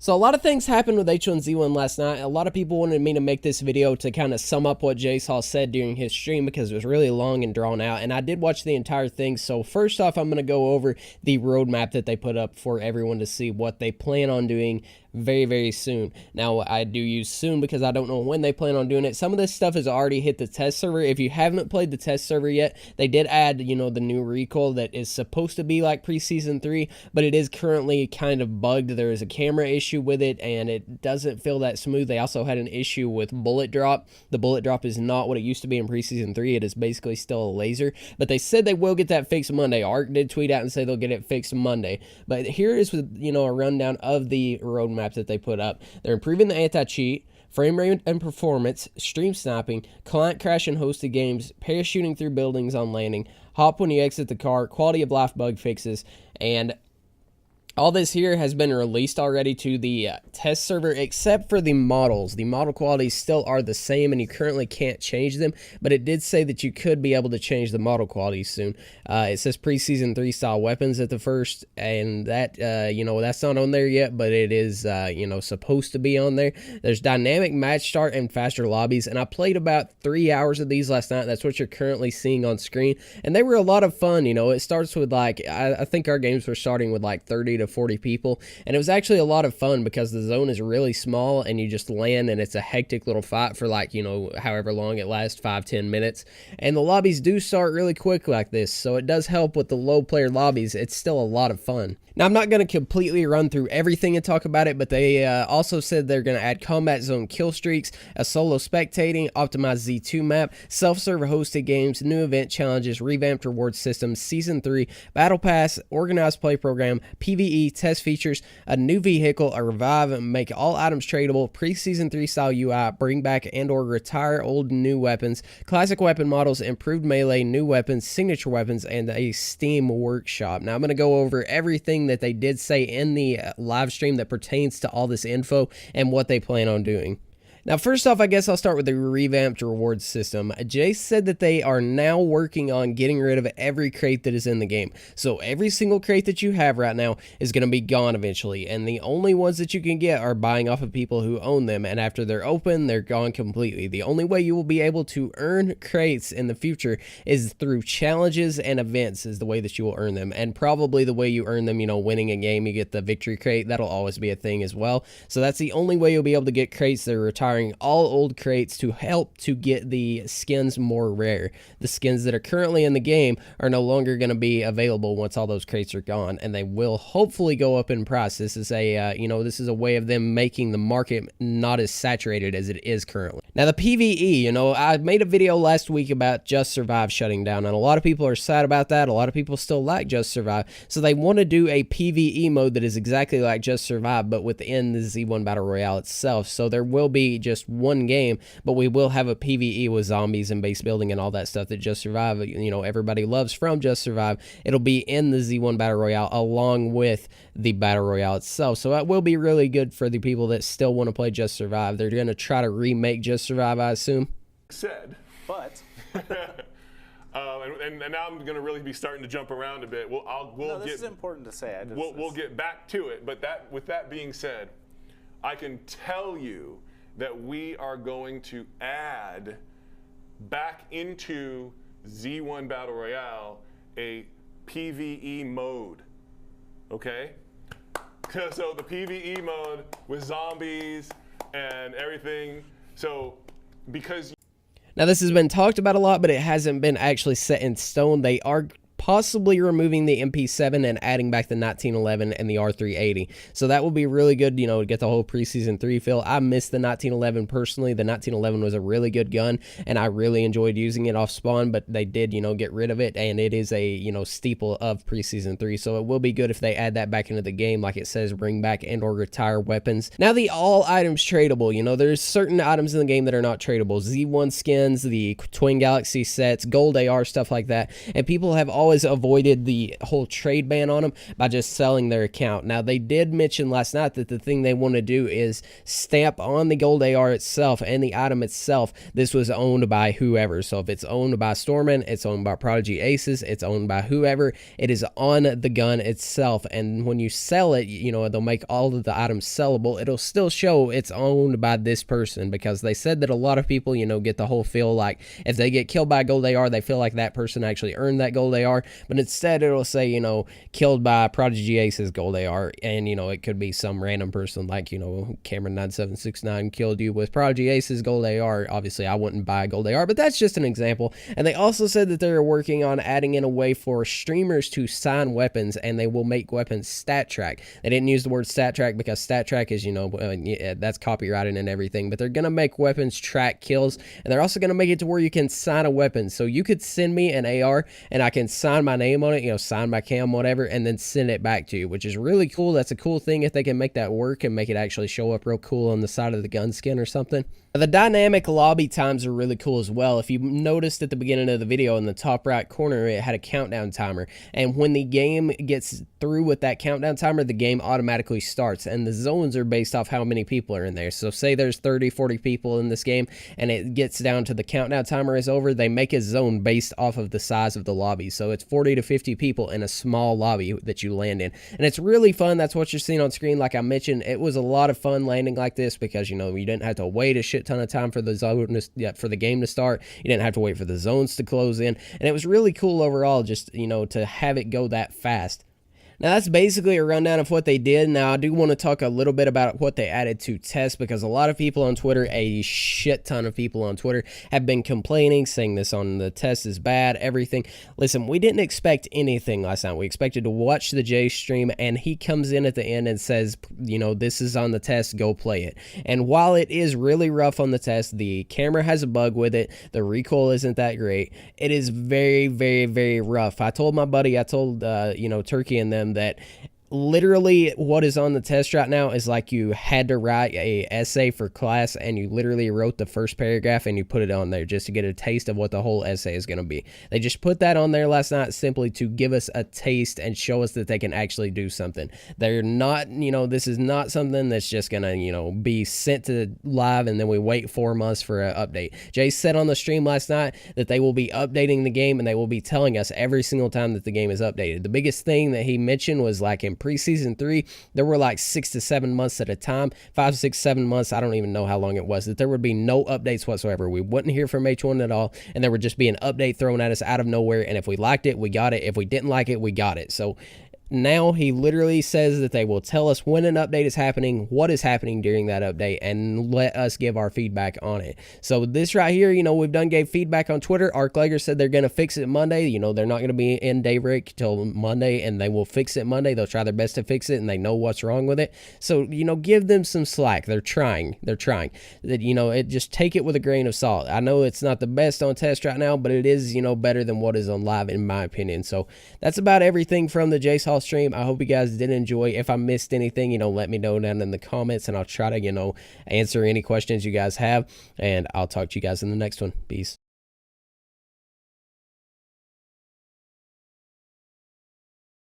So a lot of things happened with H1Z1 last night. A lot of people wanted me to make this video to kind of sum up what JACE said during his stream because it was really long and drawn out, and I did watch the entire thing. So first off, I'm going to go over the roadmap that they put up for everyone to see what they plan on doing very soon. Now, I do use soon because I don't know when they plan on doing it. Some of this stuff has already hit the test server. If you haven't played the test server yet, they did add, the new Recoil that is supposed to be like Preseason 3, but it is currently kind of bugged. There is a camera issue with it, and it doesn't feel that smooth. They also had an issue with bullet drop. The bullet drop is not what it used to be in Preseason 3. It is basically still a laser, but they said they will get that fixed Monday. Ark did tweet out and say they'll get it fixed Monday, but here is, a rundown of the roadmap that they put up. They're improving the anti-cheat, frame rate and performance, stream sniping, client crash and hosted games, parachuting through buildings on landing, hop when you exit the car, quality of life bug fixes, and all this here has been released already to the test server, except for the models. The model qualities still are the same, and you currently can't change them, but it did say that you could be able to change the model qualities soon. It says Preseason 3 style weapons at the first, and that, that's not on there yet, but it is, supposed to be on there. There's dynamic match start and faster lobbies, and I played about 3 hours of these last night. That's what you're currently seeing on screen, and they were a lot of fun. It starts with, I think our games were starting with, 30 to 40 people, and it was actually a lot of fun because the zone is really small and you just land and it's a hectic little fight for however long it lasts, 5-10 minutes, and the lobbies do start really quick like this, so it does help with the low player lobbies. It's still a lot of fun. Now, I'm not going to completely run through everything and talk about it, but they also said they're going to add combat zone kill streaks, a solo spectating, optimized Z2 map, self-server hosted games, new event challenges, revamped reward systems, Season 3, Battle Pass, organized play program, PvE, test features, a new vehicle, a revive, make all items tradable, Preseason 3 style UI, bring back and or retire old new weapons, classic weapon models, improved melee, new weapons, signature weapons, and a Steam workshop. Now, I'm going to go over everything that they did say in the live stream that pertains to all this info and what they plan on doing. Now, first off, I guess I'll start with the revamped reward system. JACE said that they are now working on getting rid of every crate that is in the game. So every single crate that you have right now is going to be gone eventually, and the only ones that you can get are buying off of people who own them, and after they're open, they're gone completely. The only way you will be able to earn crates in the future is through challenges and events is the way that you will earn them, and probably the way you earn them, winning a game, you get the victory crate. That'll always be a thing as well. So that's the only way you'll be able to get crates. They're retiring all old crates to help to get the skins more rare. The skins that are currently in the game are no longer going to be available once all those crates are gone, and they will hopefully go up in price. This is a this is a way of them making the market not as saturated as it is currently. Now, the PvE, I made a video last week about Just Survive shutting down, and a lot of people are sad about that. A lot of people still like Just Survive, so they want to do a PvE mode that is exactly like Just Survive, but within the Z1 Battle Royale itself. So there will be just one game, but we will have a PvE with zombies and base building and all that stuff that Just Survive, everybody loves from Just Survive. It'll be in the Z1 Battle Royale along with the Battle Royale itself. So that will be really good for the people that still want to play Just Survive. They're going to try to remake Just Survive, I assume. Said, but and now I'm going to really be starting to jump around a bit. This is important to say. We'll get back to it, but with that being said, I can tell you that we are going to add back into Z1 Battle Royale a PvE mode, okay? So the PvE mode with zombies and everything, so because... Now, this has been talked about a lot, but it hasn't been actually set in stone. They are possibly removing the MP7 and adding back the 1911 and the R380. So that will be really good, to get the whole Preseason 3 feel. I miss the 1911 personally. The 1911 was a really good gun, and I really enjoyed using it off spawn, but they did, get rid of it, and it is a, staple of Preseason 3. So it will be good if they add that back into the game, like it says, bring back and or retire weapons. Now, the all items tradable, there's certain items in the game that are not tradable. Z1 skins, the Twin Galaxy sets, gold AR, stuff like that, and people have always was avoided the whole trade ban on them by just selling their account. Now, they did mention last night that the thing they want to do is stamp on the gold AR itself and the item itself, this was owned by whoever. So if it's owned by Storman, it's owned by Prodigy Aces, it's owned by whoever, it is on the gun itself. And when you sell it, you know, they'll make all of the items sellable. It'll still show it's owned by this person, because they said that a lot of people, you know, get the whole feel like if they get killed by a gold AR, they feel like that person actually earned that gold AR. But instead, it'll say, you know, killed by Prodigy Aces gold AR. And, you know, it could be some random person like, you know, Cameron9769 killed you with Prodigy Aces gold AR. Obviously, I wouldn't buy a gold AR, but that's just an example. And they also said that they're working on adding in a way for streamers to sign weapons, and they will make weapons stat track. They didn't use the word stat track because stat track is, you know, that's copyrighted and everything, but they're going to make weapons track kills, and they're also going to make it to where you can sign a weapon. So you could send me an AR and I can sign my name on it, you know, sign my cam, whatever, and then send it back to you, which is really cool. That's a cool thing if they can make that work and make it actually show up real cool on the side of the gun skin or something. The dynamic lobby times are really cool as well. If you noticed at the beginning of the video in the top right corner, it had a countdown timer. And when the game gets through with that countdown timer, the game automatically starts. And the zones are based off how many people are in there. So say there's 30, 40 people in this game and it gets down to the countdown timer is over, they make a zone based off of the size of the lobby. So it's 40 to 50 people in a small lobby that you land in. And it's really fun. That's what you're seeing on screen. Like I mentioned, it was a lot of fun landing like this because, you know, you didn't have to wait a shit ton of time for the zone for the game to start. You didn't have to wait for the zones to close in, and it was really cool overall, just, you know, to have it go that fast. Now, that's basically a rundown of what they did. Now, I do want to talk a little bit about what they added to test, because a lot of people on Twitter, a shit ton of people on Twitter, have been complaining, saying this on the test is bad, everything. Listen, we didn't expect anything last night. We expected to watch the JACE stream, and he comes in at the end and says, you know, this is on the test, go play it. And while it is really rough on the test, the camera has a bug with it, the recoil isn't that great, it is very, very, very rough. I told my buddy, I told, you know, Turkey and them, that literally what is on the test right now is like you had to write a essay for class and you literally wrote the first paragraph and you put it on there just to get a taste of what the whole essay is going to be. They just put that on there last night simply to give us a taste and show us that they can actually do something. They're not, you know, this is not something that's just going to, you know, be sent to live and then we wait 4 months for an update. Jay said on the stream last night that they will be updating the game and they will be telling us every single time that the game is updated. The biggest thing that he mentioned was like in Preseason 3, there were like 6 to 7 months at a time, 5, 6, 7 months, I don't even know how long it was, that there would be no updates whatsoever. We wouldn't hear from H1 at all, and there would just be an update thrown at us out of nowhere, and if we liked it, we got it. If we didn't like it, we got it. So now he literally says that they will tell us when an update is happening, what is happening during that update, and let us give our feedback on it. So this right here, you know, we've done gave feedback on Twitter. Arclager said they're going to fix it Monday. You know, they're not going to be in daybreak till Monday, and they will fix it Monday. They'll try their best to fix it, and they know what's wrong with it. So, you know, give them some slack. They're trying. They're trying. That, you know, it just take it with a grain of salt. I know it's not the best on test right now, but it is, you know, better than what is on live in my opinion. So that's about everything from the JACE stream. I hope you guys did enjoy. If I missed anything, you know, let me know down in the comments and I'll try to, you know, answer any questions you guys have, and I'll talk to you guys in the next one. Peace.